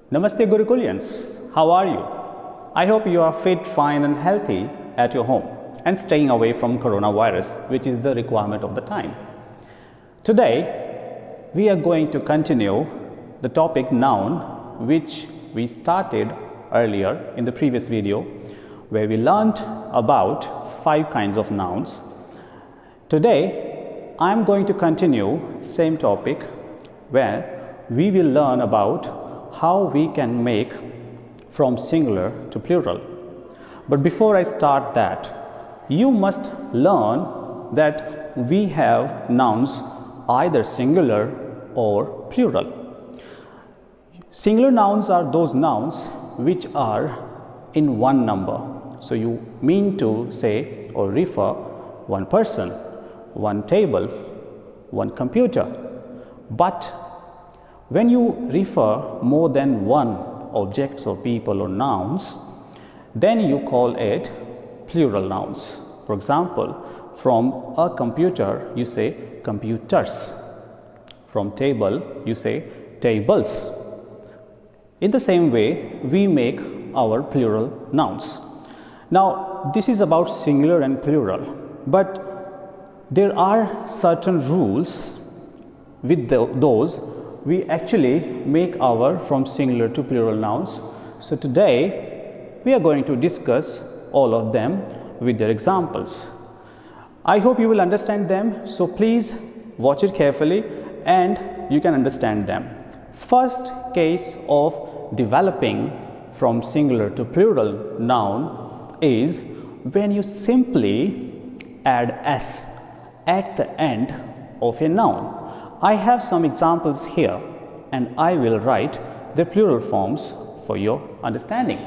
Namaste Gurukulians, how are you? I hope you are fit, fine and healthy at your home and staying away from coronavirus, which is the requirement of the time. Today, we are going to continue the topic noun, which we started earlier in the previous video, where we learned about 5 kinds of nouns. Today, I am going to continue same topic where we will learn about how we can make from singular to plural. But before I start that, you must learn that we have nouns either singular or plural. Singular nouns are those nouns which are in one number. So you mean to say or refer one person, one table, one computer. But when you refer more than one objects or people or nouns, then you call it plural nouns. For example, from a computer you say computers. From table you say tables. In the same way, we make our plural nouns. Now, this is about singular and plural, but there are certain rules with those we actually make our from singular to plural nouns. So today we are going to discuss all of them with their examples. I hope you will understand them, so please watch it carefully and you can understand them. First case of developing from singular to plural noun is when you simply add s at the end of a noun. I have some examples here and I will write the plural forms for your understanding.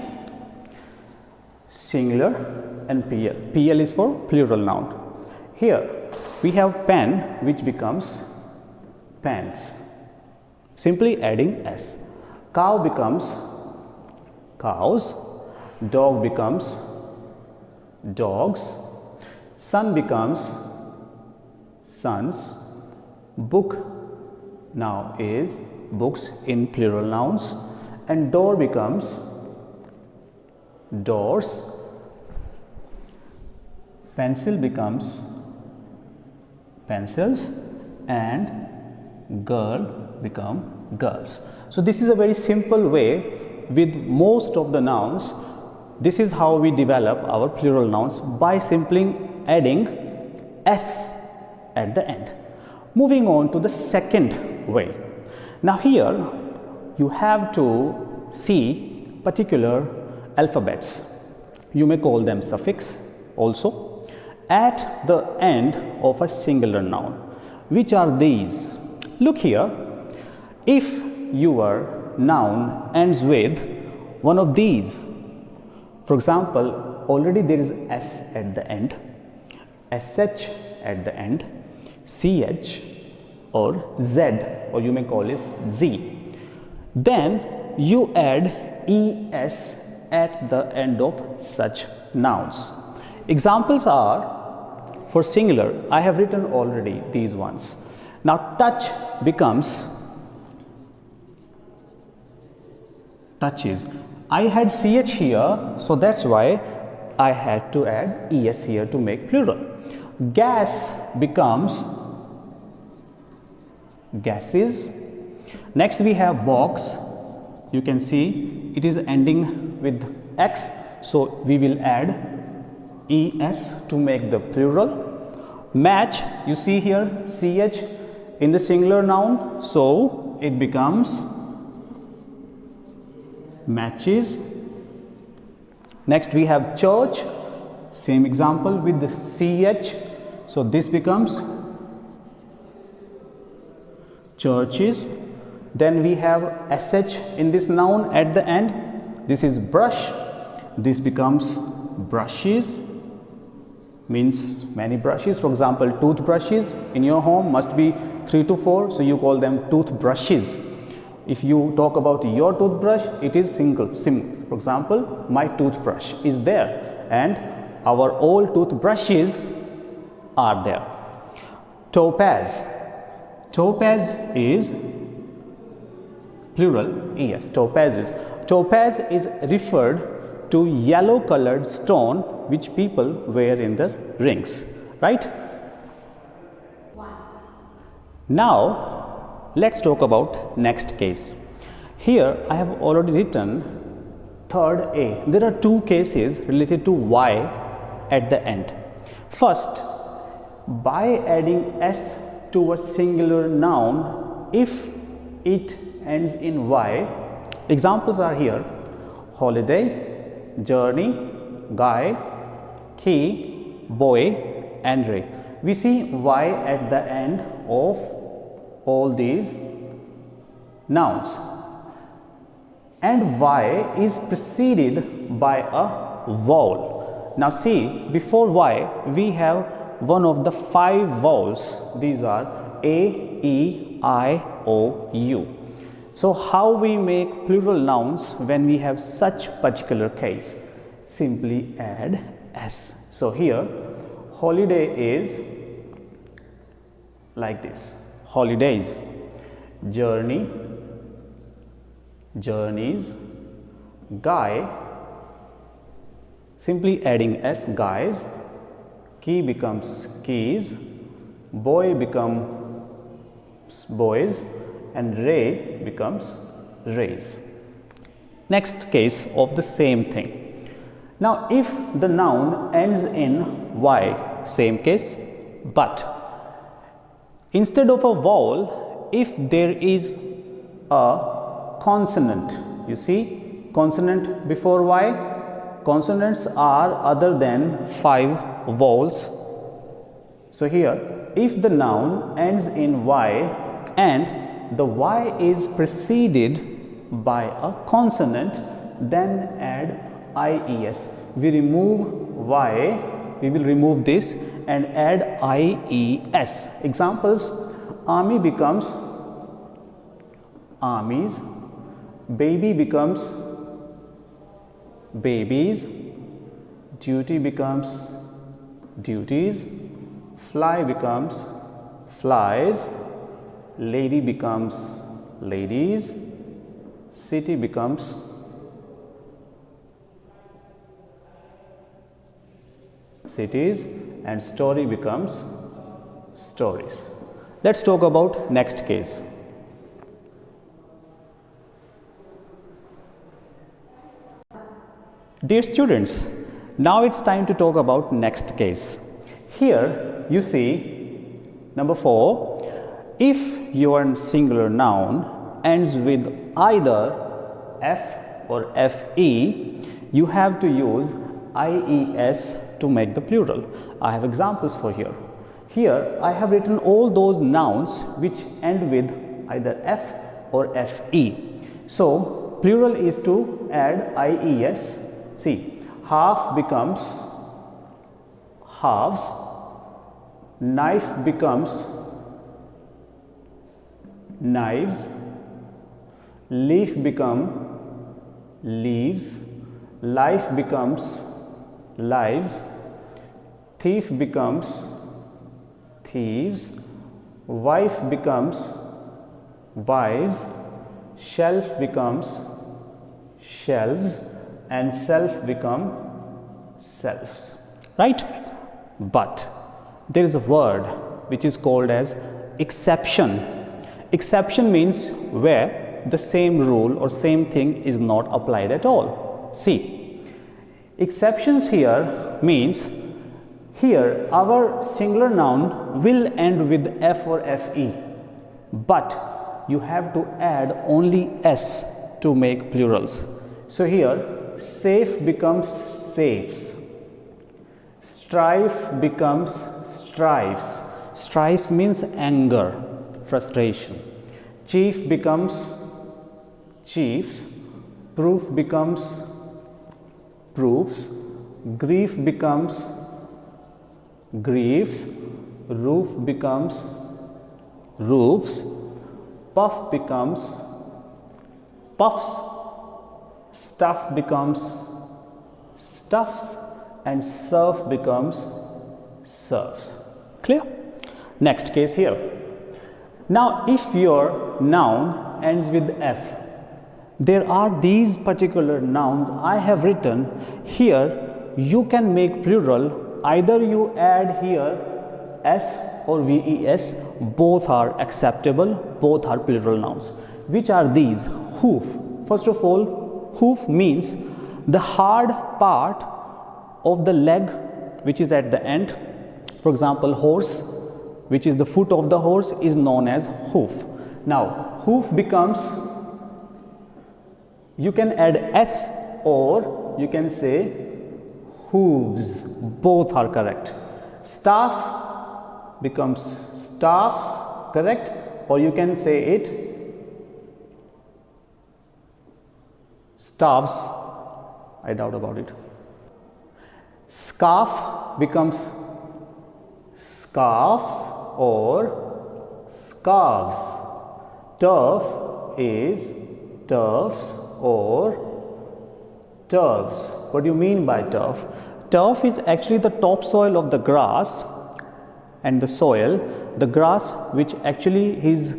Singular and PL. PL is for plural noun. Here we have pen, which becomes pens. Simply adding s. Cow becomes cows. Dog becomes dogs. Son becomes sons. Book now is books in plural nouns, and door becomes doors. Pencil becomes pencils, and girl become girls. So this is a very simple way with most of the nouns. This is how we develop our plural nouns, by simply adding s at the end. Moving on to the second way. Now here you have to see particular alphabets. You may call them suffix also at the end of a singular noun. Which are these? Look here. If your noun ends with one of these, for example, already there is s at the end, sh at the end, ch or z, or you may call it z, then you add es at the end of such nouns. Examples are, for singular, I have written already these ones. Now touch becomes touches. I had ch here, so that's why I had to add es here to make plural. Gas becomes gases. Next we have box. You can see it is ending with x, so we will add es to make the plural. Match, you see here ch in the singular noun, so it becomes matches. Next we have church, same example with the ch, so this becomes churches. Then we have sh in this noun at the end. This is brush. This becomes brushes, means many brushes. For example, toothbrushes in your home must be 3 to 4, so you call them toothbrushes. If you talk about your toothbrush, it is single. For example, my toothbrush is there and our all toothbrushes are there. Topaz. Topaz is Plural, yes, topazes. Topaz is referred to yellow colored stone which people wear in their rings, right? Now, let's talk about next case. Here, I have already written third A. There are two cases related to Y at the end. First, by adding S to a singular noun, if it ends in Y, examples are here: holiday, journey, guy, key, boy, and ray. We see Y at the end of all these nouns, and Y is preceded by a vowel. Now see, before Y we have one of the 5 vowels. These are A, E, I, O, U. So how we make plural nouns when we have such particular case? Simply add S. So here holiday is like this: holidays, journey, journeys, guy, simply adding S, guys, key becomes keys, boy becomes boys, and ray becomes rays. Next case of the same thing. Now if the noun ends in Y, same case, but instead of a vowel, if there is a consonant, you see consonant before Y, consonants are other than 5 vowels. So here, if the noun ends in Y and the Y is preceded by a consonant, then add IES. We remove Y, we will remove this and add IES. Examples: army becomes armies, baby becomes babies, duty becomes duties, fly becomes flies, lady becomes ladies, city becomes cities, and story becomes stories. Let's talk about next case. Dear students, now it's time to talk about next case. Here you see number 4. If your singular noun ends with either F or FE, you have to use IES to make the plural. I have examples for here. Here I have written all those nouns which end with either F or FE. So plural is to add IES. See, half becomes halves, knife becomes knives, leaf become leaves, life becomes lives, thief becomes thieves, wife becomes wives, shelf becomes shelves, and self become selves, right? But there is a word which is called as exception. Exception means where the same rule or same thing is not applied at all. See, exceptions here means here our singular noun will end with F or FE, but you have to add only S to make plurals. So here safe becomes safes, strife becomes strives. Strives means anger, frustration. Chief becomes chiefs, proof becomes proofs, grief becomes griefs, roof becomes roofs, puff becomes puffs, stuff becomes stuffs, and serf becomes serves. Clear? Next case here. Now if your noun ends with F, there are these particular nouns I have written here. You can make plural, either you add here s or ves, both are acceptable, both are plural nouns. Which are these? Hoof. First of all, hoof means the hard part of the leg which is at the end. For example, horse, which is the foot of the horse, is known as hoof. Now, hoof becomes, you can add s or you can say hooves, both are correct. Staff becomes staffs, correct, or you can say it staffs, I doubt about it. Scarf becomes scarves or scarves. Turf is turfs or turfs. What do you mean by turf? Turf is actually the topsoil of the grass and the soil, the grass which actually is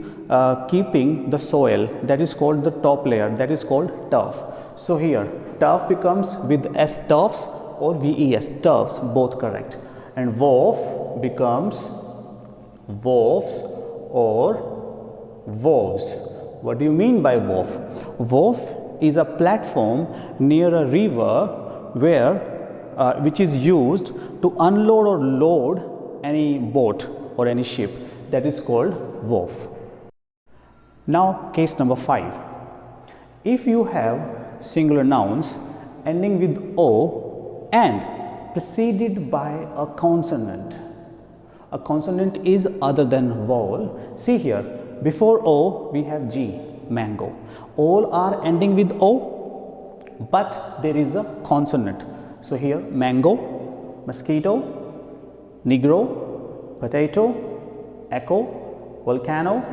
keeping the soil, that is called the top layer, that is called turf. So here turf becomes with s, turfs, or ves, turfs, both correct. And wharf becomes wharfs or wharves. What do you mean by wharf? Wharf is a platform near a river where which is used to unload or load any boat or any ship, that is called wharf. Now case number 5. If you have singular nouns ending with o and preceded by a consonant is other than vowel. See here, before o we have g, mango. All are ending with o, but there is a consonant. So here mango, mosquito, negro, potato, echo, volcano,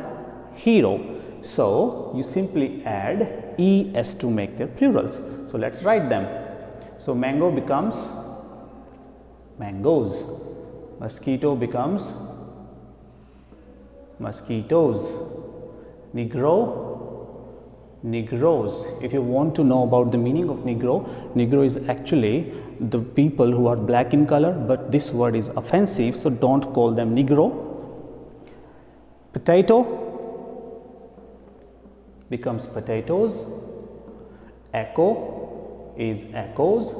hero. So you simply add es to make their plurals. So let's write them. So mango becomes mangoes, mosquito becomes mosquitoes, negro, negroes. If you want to know about the meaning of negro, negro is actually the people who are black in color, but this word is offensive, so don't call them negro. Potato becomes potatoes, echo is echoes.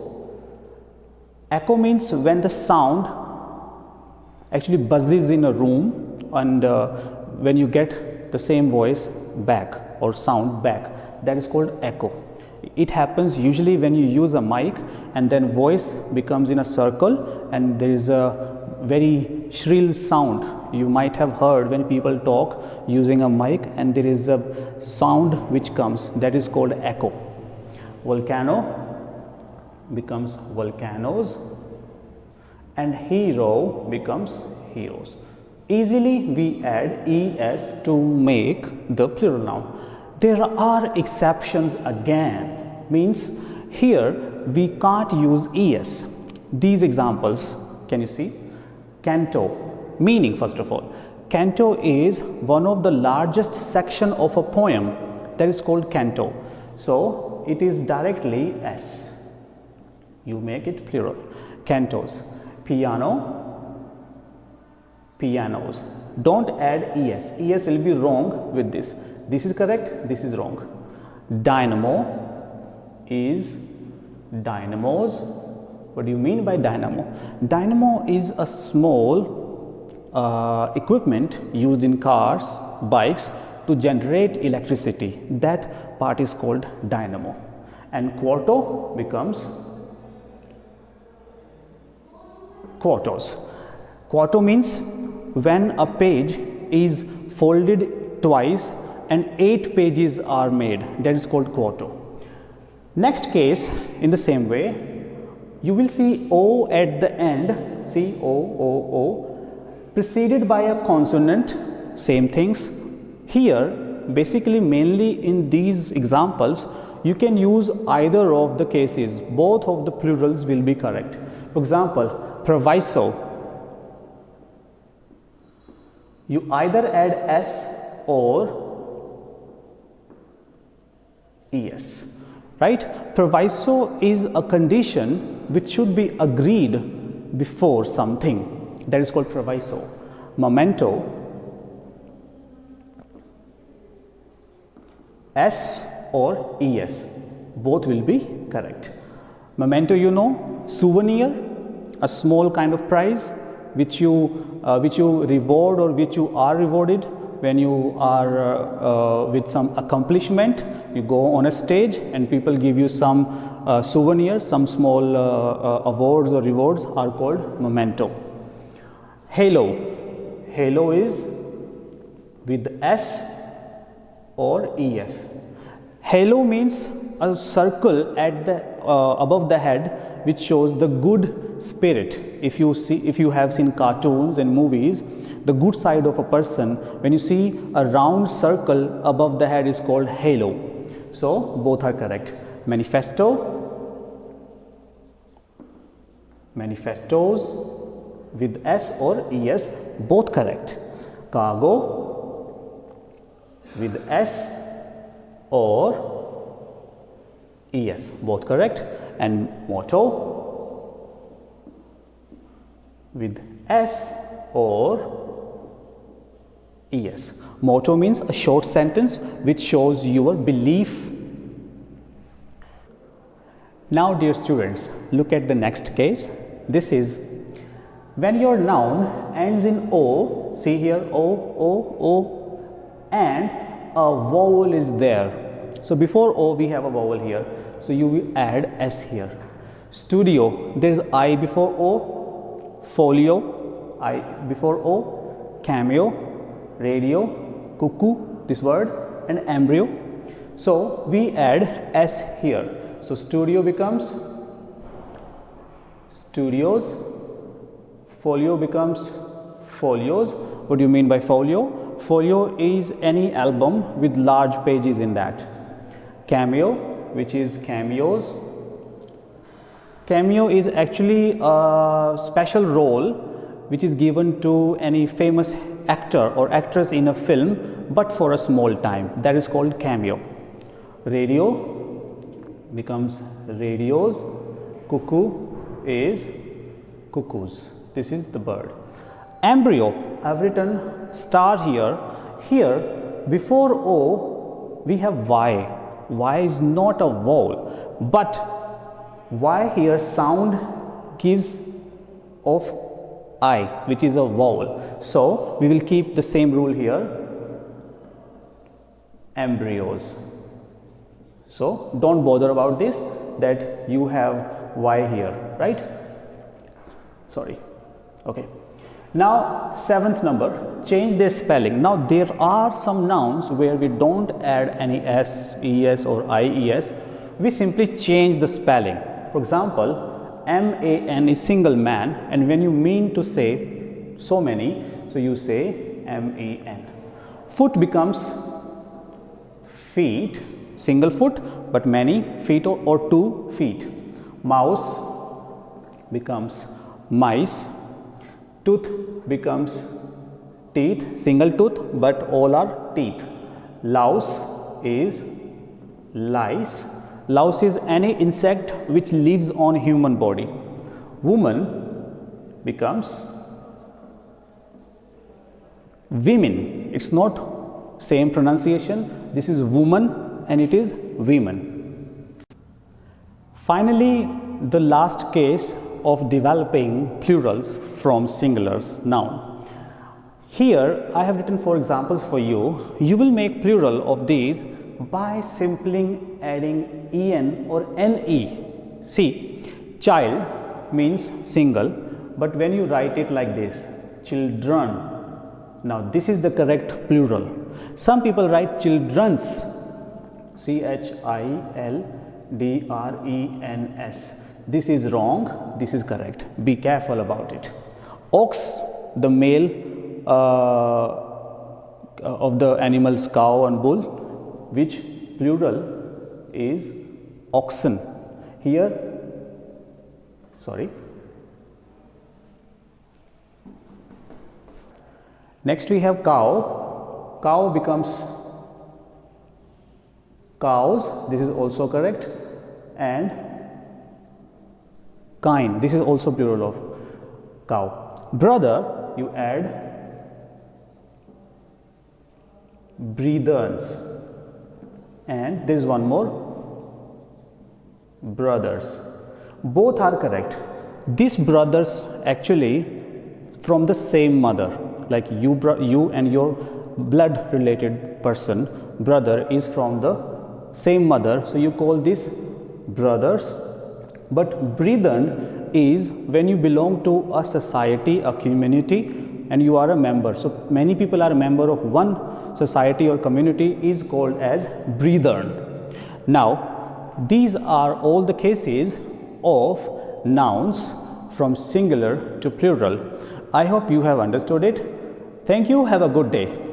Echo means when the sound actually buzzes in a room and when you get the same voice back or sound back, that is called echo. It happens usually when you use a mic and then voice becomes in a circle and there is a very shrill sound. You might have heard when people talk using a mic and there is a sound which comes, that is called echo. Volcano becomes volcanoes and hero becomes heroes. Easily we add es to make the plural noun. There are exceptions again, means here we can't use es. These examples, can you see? Canto, meaning first of all, canto is one of the largest section of a poem, that is called canto. So it is directly s. You make it plural. Cantos. Piano, pianos. Don't add es. Es will be wrong with this. This is correct, this is wrong. Dynamo is dynamos. What do you mean by dynamo? Dynamo is a small equipment used in cars, bikes to generate electricity. That part is called dynamo. And quarto becomes quartos. Quarto means when a page is folded twice and 8 pages are made, that is called quarto. Next case, in the same way, you will see o at the end, see o, preceded by a consonant, same things. Here, basically mainly in these examples, you can use either of the cases, both of the plurals will be correct. For example, proviso, you either add s or es, right? Proviso is a condition which should be agreed before something, that is called proviso. Memento, s or es, both will be correct. Memento, you know, souvenir, a small kind of prize which you reward or which you are rewarded when you are with some accomplishment. You go on a stage and people give you some souvenirs, some small awards or rewards are called memento. Halo, halo is with s or es. Halo means a circle at the above the head which shows the good spirit. If you have seen cartoons and movies, the good side of a person, when you see a round circle above the head is called halo. So both are correct. Manifesto, manifestos with s or es, both correct. Cargo with s or es, both correct. And motto with s or es. Motto means a short sentence which shows your belief. Now dear students, look at the next case. This is when your noun ends in o, see here o, and a vowel is there. So before o we have a vowel here, so you will add s here. Studio, there is I before o. Folio, I before o. Cameo, radio, cuckoo, this word, and embryo. So we add s here. So studio becomes studios, folio becomes folios. What do you mean by folio? Folio is any album with large pages in that. Cameo, which is cameos. Cameo is actually a special role which is given to any famous actor or actress in a film, but for a small time. That is called cameo. Radio becomes radios. Cuckoo is cuckoos. This is the bird. Embryo, I have written star here. Here before o we have y. Y is not a vowel, but y here sound gives of I, which is a vowel. So we will keep the same rule here. Embryos. So don't bother about this, that you have y here, right? Sorry. Okay. Now seventh number, change their spelling. Now there are some nouns where we don't add any s, es or ies. We simply change the spelling. For example, man is single man, and when you mean to say so many, so you say man. Foot becomes feet, single foot, but many feet or 2 feet. Mouse becomes mice. Tooth becomes teeth, single tooth, but all are teeth. Louse is lice. Louse is any insect which lives on human body. Woman becomes women. It's not same pronunciation. This is woman and it is women. Finally, the last case of developing plurals from singulars noun. Here I have written 4 examples for you. You will make plural of these by simply adding en or ne. See, child means single, but when you write it like this, children. Now this is the correct plural. Some people write children's, childrens. This is wrong, this is correct. Be careful about it. Ox, the male of the animals cow and bull, which plural is oxen. Here, sorry. Next we have cow. Cow becomes cows, this is also correct, and kine, this is also plural of cow. Brother, you add brethrens, and there is one more, brothers. Both are correct. These brothers actually from the same mother, like you and your blood related person, brother is from the same mother, so you call this brothers. But brethren is when you belong to a society, a community, and you are a member. So many people are a member of one society or community is called as brethren. Now these are all the cases of nouns from singular to plural. I hope you have understood it. Thank you. Have a good day.